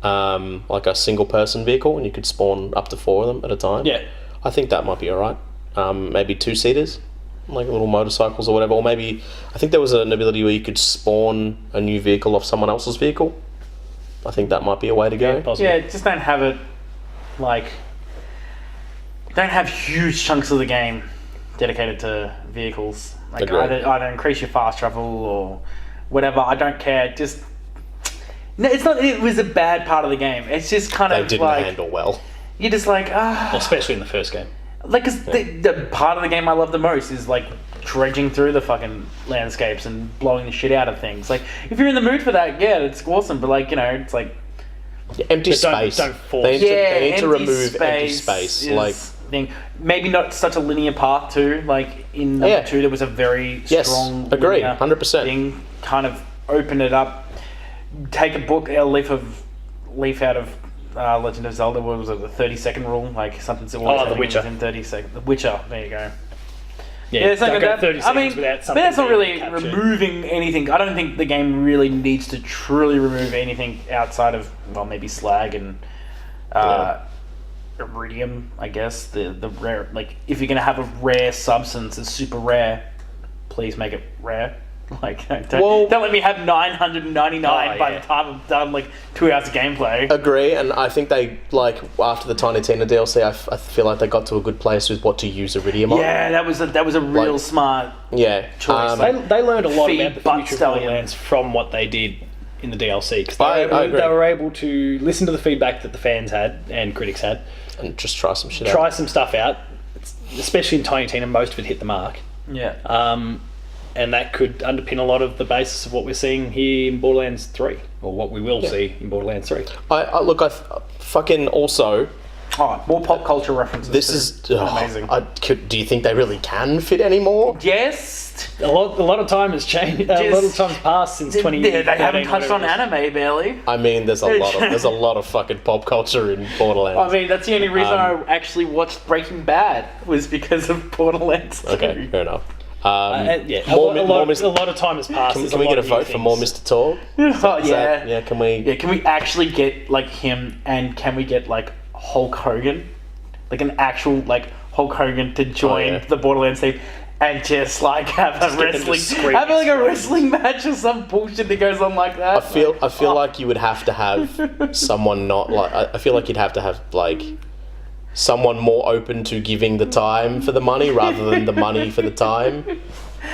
like a single-person vehicle, and you could spawn up to 4 of them at a time. Yeah. I think that might be alright. Maybe 2-seaters, like little motorcycles or whatever. Or maybe I think there was an ability where you could spawn a new vehicle off someone else's vehicle. I think that might be a way to go. Yeah, just don't have it like. Don't have huge chunks of the game dedicated to vehicles. Like either increase your fast travel or whatever. I don't care. Just no, it's not. It was a bad part of the game. It's just kind of didn't like handle well. You're just like especially in the first game. Like, cause the part of the game I love the most is like dredging through the fucking landscapes and blowing the shit out of things. Like, if you're in the mood for that, yeah, it's awesome. But like, it's like empty space. Don't force. They need to remove empty space. Like. Thing. Maybe not such a linear path too. Like in number 2, there was a very strong. Agree, 100%. Thing. Kind of open it up. Take a leaf out of Legend of Zelda. What was it? The 30-second rule, like something. The Witcher. In 30 seconds. The Witcher. There you go. Yeah, it's like that. 30 seconds without something. But that's not really captured. removing anything. I don't think the game really needs to truly remove anything outside of maybe slag and. Iridium, I guess the rare, like if you're gonna have a rare substance that's super rare, please make it rare. Like don't let me have 999 by the time I'm done like 2 hours of gameplay. Agree, and I think they like after the Tiny Tina DLC, I feel like they got to a good place with what to use Iridium on. Yeah, that was a real smart choice. They learned a lot about the butt future of Borderlands from what they did in the DLC because they were able to listen to the feedback that the fans had and critics had. And just try some shit out. Try some stuff out, especially in Tiny Tina. Most of it hit the mark. Yeah. and that could underpin a lot of the basis of what we're seeing here in Borderlands 3, or what we will see in Borderlands 3. I fucking also. Oh, more pop culture references. This is amazing. Do you think they really can fit anymore? Yes. A lot of time has changed. A lot of time's passed since 20. Yeah, they haven't touched on anime barely. I mean, there's a lot of fucking pop culture in Borderlands. I mean, that's the only reason I actually watched Breaking Bad was because of Borderlands 2. Okay, fair enough. A lot of time has passed. Can we get a vote for more Mr. Talk? Yeah. Can we? Yeah, can we actually get like him, and can we get like Hulk Hogan, like an actual like Hulk Hogan to join the Borderlands team, and just like have a wrestling match or some bullshit that goes on like that. I feel like you would have to have someone not like. I feel like you'd have to have like someone more open to giving the time for the money rather than the money for the time.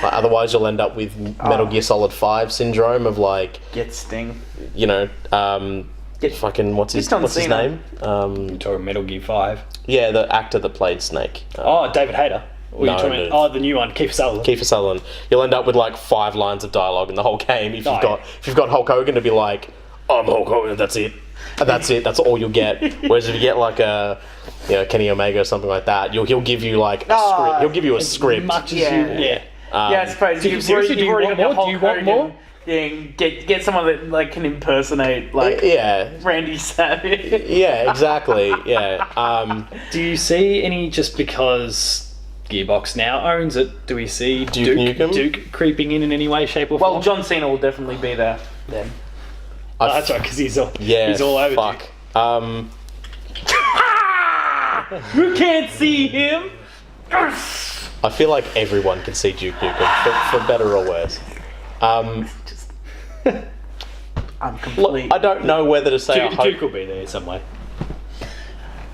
Like, otherwise, you'll end up with Metal Gear Solid 5 syndrome of like get Sting. You know, fucking what's his name? You're talking Metal Gear 5. Yeah, the actor that played Snake. David Hayter. Or you're talking about, the new one, Kiefer Sutherland. You'll end up with like 5 lines of dialogue in the whole game if you've got Hulk Hogan to be like, I'm Hulk Hogan, that's it. And that's it. That's all you'll get. Whereas if you get like a, Kenny Omega or something like that, he'll give you like a script. He'll give you a script. Much as I suppose do you want more? Get someone that like can impersonate like Randy Savage. Yeah, exactly. Yeah. Do you see any, just because Gearbox now owns it, do we see Duke creeping in any way, shape or form? Well, John Cena will definitely be there then. That's right, because he's all over fuck. You can't see him. I feel like everyone can see Duke Nukem, for better or worse. I'm completely. Look, I don't know whether to say. Duke will be there some way.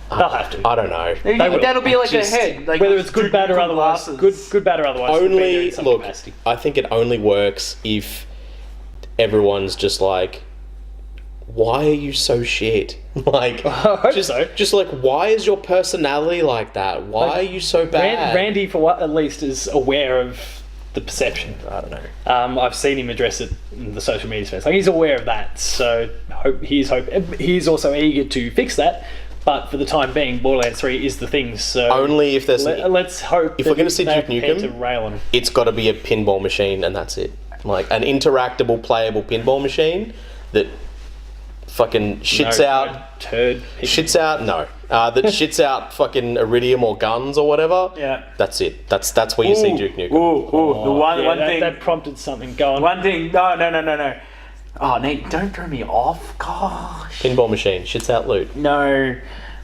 They'll have to. I don't know. That'll be like a head, like whether it's good, bad, or otherwise. Good, bad, or otherwise. Only look. Capacity. I think it only works if everyone's just like, why are you so shit? Like, just like, why is your personality like that? Why are you so bad? Randy, for what at least, is aware of the perception. I don't know. I've seen him address it in the social media space. Like, he's aware of that, so he's also eager to fix that. But for the time being, Borderlands 3 is the thing. So only if there's. Let's hope if we're going to see Duke Nukem, to rail on him. It's got to be a pinball machine, and that's it. Like an interactable, playable pinball machine that fucking shits out fucking iridium or guns or whatever. Yeah. That's it. That's where you see Duke Nukem. The one thing that prompted something going. One thing. No. Oh, Nate, don't throw me off. Gosh. Pinball machine shits out loot. No,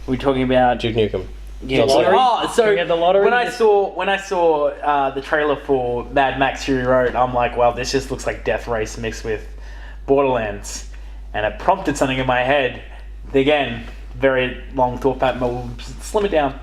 we're talking about Duke Nukem. Yeah. The lottery. When I saw the trailer for Mad Max Fury Road, I'm like, wow, this just looks like Death Race mixed with Borderlands, and it prompted something in my head. Again, very long thought pattern. We'll slim it down.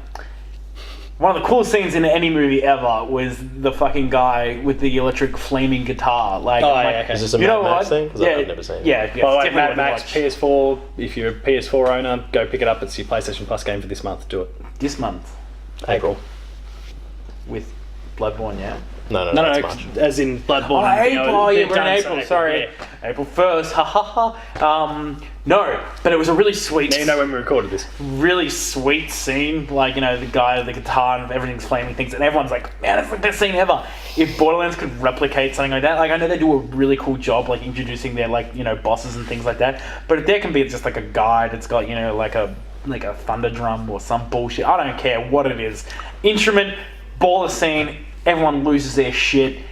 One of the coolest scenes in any movie ever was the fucking guy with the electric flaming guitar. Like, okay. Is this a Mad Max thing? Because I've never seen it. Yeah. By the way, Mad Max PS4. If you're a PS4 owner, go pick it up. It's your PlayStation Plus game for this month. Do it. This month, April, with Bloodborne. Yeah. No, as in Bloodborne. April. We're in April. Sorry, yeah. April 1st. Ha ha ha. No, but it was a really sweet. Now you know when we recorded this. Really sweet scene, like the guy with the guitar and everything's flaming things, and everyone's like, "Man, that's the best scene ever." If Borderlands could replicate something like that, like I know they do a really cool job, like introducing their bosses and things like that. But if there can be just like a guy that's got like a thunder drum or some bullshit, I don't care what it is, instrument, baller scene. Everyone loses their shit.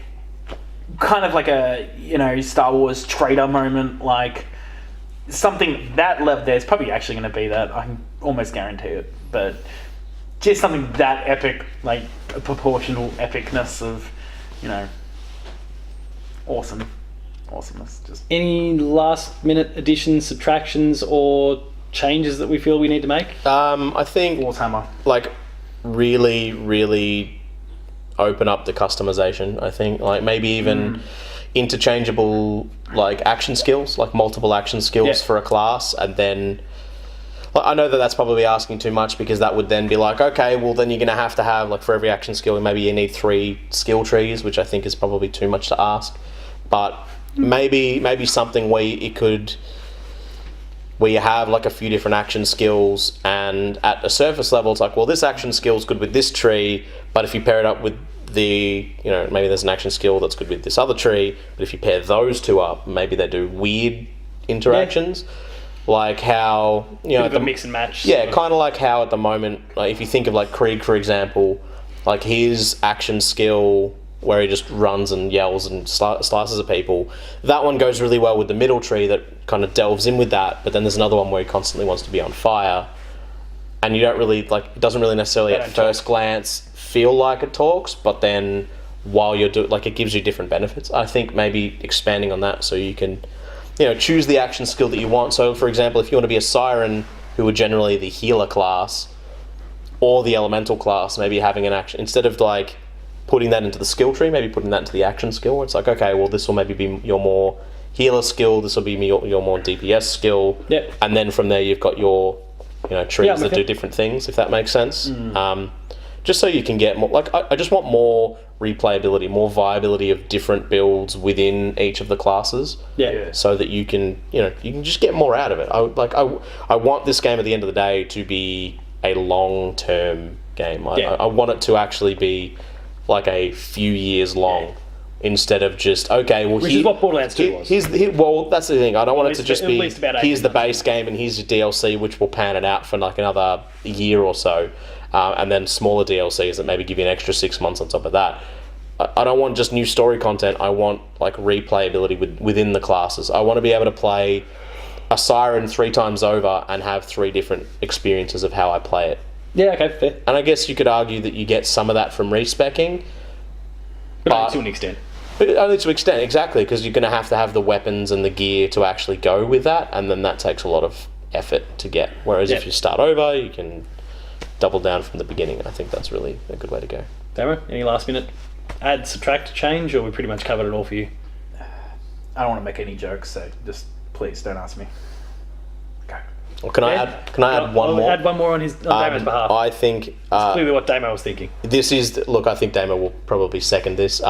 Kind of like a, Star Wars traitor moment, like something that level. There's probably actually going to be that. I can almost guarantee it. But just something that epic, like a proportional epicness of, awesomeness. Just any last minute additions, subtractions, or changes that we feel we need to make? I think Warhammer. Like really, really open up the customization. I think like maybe even interchangeable like action skills, like multiple action skills for a class, and then I know that that's probably asking too much, because that would then be like, okay, well then you're going to have like for every action skill, maybe you need 3 skill trees, which I think is probably too much to ask. But maybe something where you have like a few different action skills, and at a surface level it's like, well, this action skill is good with this tree, but if you pair it up with maybe there's an action skill that's good with this other tree, but if you pair those two up, maybe they do weird interactions. Like how, Bit of a mix and match. Yeah, kind of like how at the moment, like if you think of like Krieg, for example, like his action skill where he just runs and yells and slices at people, that one goes really well with the middle tree that kind of delves in with that, but then there's another one where he constantly wants to be on fire, and you don't really, like, it doesn't really necessarily at first glance feel like it talks, but then while you're doing, like, it gives you different benefits. I think maybe expanding on that so you can, choose the action skill that you want. So, for example, if you want to be a Siren, who are generally the healer class, or the elemental class, maybe having an action, instead of, like, putting that into the skill tree, maybe putting that into the action skill, where it's like, okay, well, this will maybe be your more healer skill, this will be your more DPS skill, and then from there you've got your, trees that do different things, if that makes sense. Just so you can get more, like, I just want more replayability, more viability of different builds within each of the classes. So that you can, you can just get more out of it. I want this game at the end of the day to be a long-term game. I want it to actually be like a few years long, instead of just, okay, well, which is what Borderlands 2 was. Well, that's the thing. I don't want it to just be, here's the base months. game and here's your DLC, which will pan it out for like another year or so, and then smaller DLCs that maybe give you an extra 6 months on top of that. I don't want just new story content. I want like replayability within the classes. I want to be able to play a Siren 3 times over and have 3 different experiences of how I play it. Yeah, okay, fair. And I guess you could argue that you get some of that from respecking, but only to an extent. But only to an extent, exactly, because you're going to have the weapons and the gear to actually go with that, and then that takes a lot of effort to get. Whereas if you start over, you can double down from the beginning. I think that's really a good way to go. Damo, any last minute add, subtract, change, or we pretty much covered it all for you? I don't want to make any jokes, so just please don't ask me. Okay. Well, can I add one more? Add one more on Damo's behalf. I think clearly what Damo was thinking. This is, look, I think Damo will probably second this.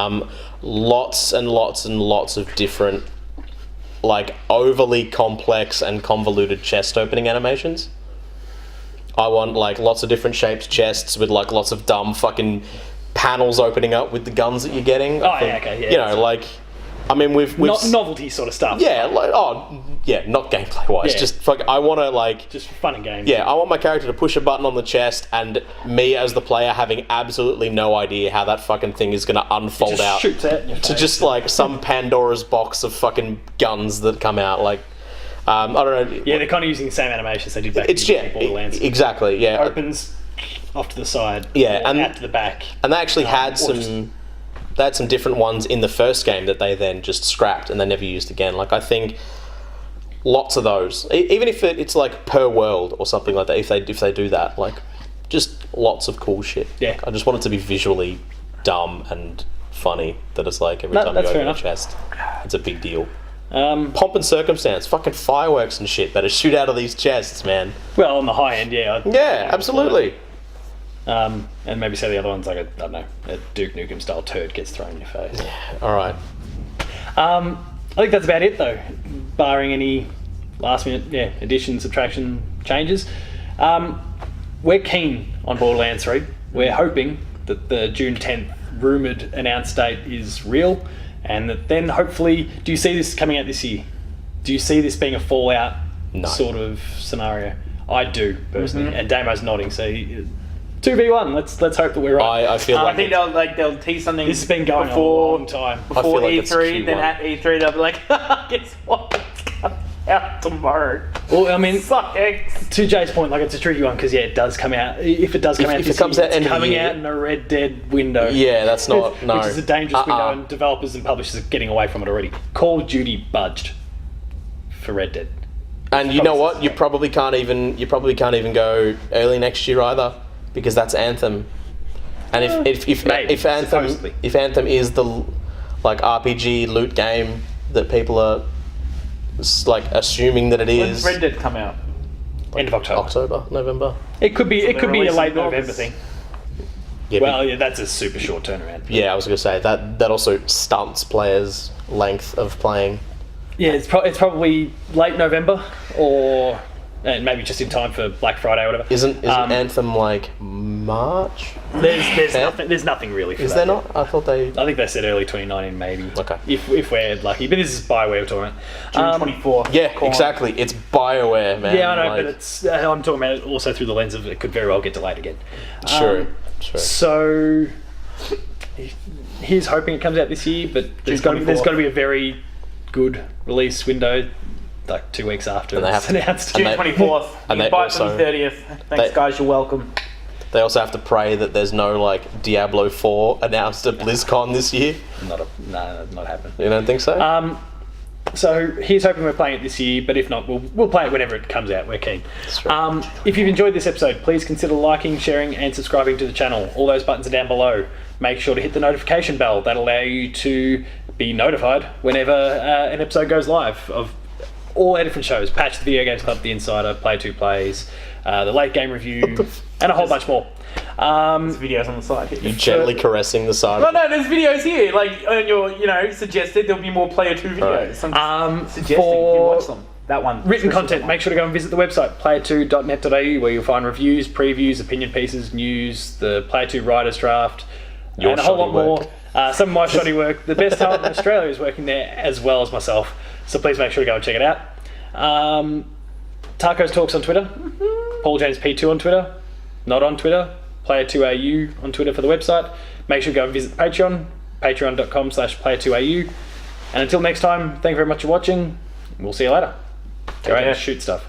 Lots and lots and lots of different, like, overly complex and convoluted chest opening animations. I want, like, lots of different shaped chests with, like, lots of dumb fucking panels opening up with the guns that you're getting. Not novelty sort of stuff. Yeah, like, not gameplay wise. Yeah. Just fuck. I want to, like, just for fun and games. Yeah, I want my character to push a button on the chest, and me as the player having absolutely no idea how that fucking thing is going to unfold out shoots out in your to face. just like some Pandora's box of fucking guns that come out. Like, I don't know. Yeah, they're kind of using the same animations they did back in Borderlands. Exactly. Yeah, opens off to the side. Yeah, and out to the back. And they actually had some. They had some different ones in the first game that they then just scrapped and they never used again. Like, I think lots of those, even if it's like per world or something like that, if they do that, like, just lots of cool shit. Yeah. I just want it to be visually dumb and funny, that it's like every time you open a chest, it's a big deal. Pomp and circumstance, fucking fireworks and shit that shoot out of these chests, man. Well, on the high end, yeah. Yeah, absolutely. And maybe say the other one's like I don't know, a Duke Nukem style turd gets thrown in your face. All right. I think that's about it though, barring any last minute addition, subtraction, changes. We're keen on Borderlands 3. We're hoping that the June 10th rumoured announced date is real, and that then hopefully, do you see this coming out this year? Do you see this being a Fallout sort of scenario? I do personally, and Damo's nodding, so 2v1. Let's hope that we're right. I feel I think they'll tease something. This has been going before, on a long time. Before like E3, then at E3 they'll be like, guess what? It's coming out tomorrow. Well, I mean, Sucks. To Jay's point, like, it's a tricky one because it does come out. If it does come out, if it comes out, it's coming out in a Red Dead window. Yeah, that's not which is a dangerous window, and developers and publishers are getting away from it already. Call of Duty budged for Red Dead. And you know what? You probably can't even go early next year either, because that's Anthem. And if Anthem is the like RPG loot game that people are like assuming that it is. When's Red Dead come out? End of October. November. It could be So it could they're be a releasing late in November August. thing. Yeah, Well, yeah, that's a super short turnaround. yeah, I was going to say that also stunts players' length of playing. Yeah, it's probably late November or and maybe just in time for Black Friday or whatever. Isn't Anthem like March? There's nothing really for Is that. there not? I thought they. I think they said early 2019 maybe. Okay. If we're lucky, but this is BioWare we're talking about. June 24th. Yeah, Come on. exactly. It's BioWare, man. Yeah, I know, like- but it's I'm talking about it also through the lens of it could very well get delayed again. True. So here's hoping it comes out this year, but there's got June to be a very good release window, like 2 weeks after And they it's have to- announced. June And 24th. and You they can buy it from also- the 30th. Thanks, guys. You're welcome. They also have to pray that there's no like Diablo 4 announced at BlizzCon this year. Not happening. You don't think so? So here's hoping we're playing it this year, but if not, we'll play it whenever it comes out. We're keen. That's right. If you've enjoyed this episode, please consider liking, sharing, and subscribing to the channel. All those buttons are down below. Make sure to hit the notification bell. That'll allow you to be notified whenever an episode goes live of all our different shows. Patch, the Video Games Club, The Insider, Play 2 Plays, the Late Game Review, and a whole bunch more. There's videos on the side. You gently caressing the side. No, there's videos here. Like on your, suggested there'll be more Player 2 videos. I'm suggesting you for watch them. That one. written especially content, that make sure to go and visit the website, player2.net.au, where you'll find reviews, previews, opinion pieces, news, the Player 2 Writers Draft, Your and a whole shoddy lot work. more. Some of my shoddy work. The best talent in Australia is working there as well as myself, so please make sure to go and check it out. Tacos Talks on Twitter, Paul James P2 on Twitter, not on Twitter, Player2AU on Twitter for the website. Make sure to go and visit Patreon, patreon.com/player2AU. And until next time, thank you very much for watching. We'll see you later. Go out and shoot stuff.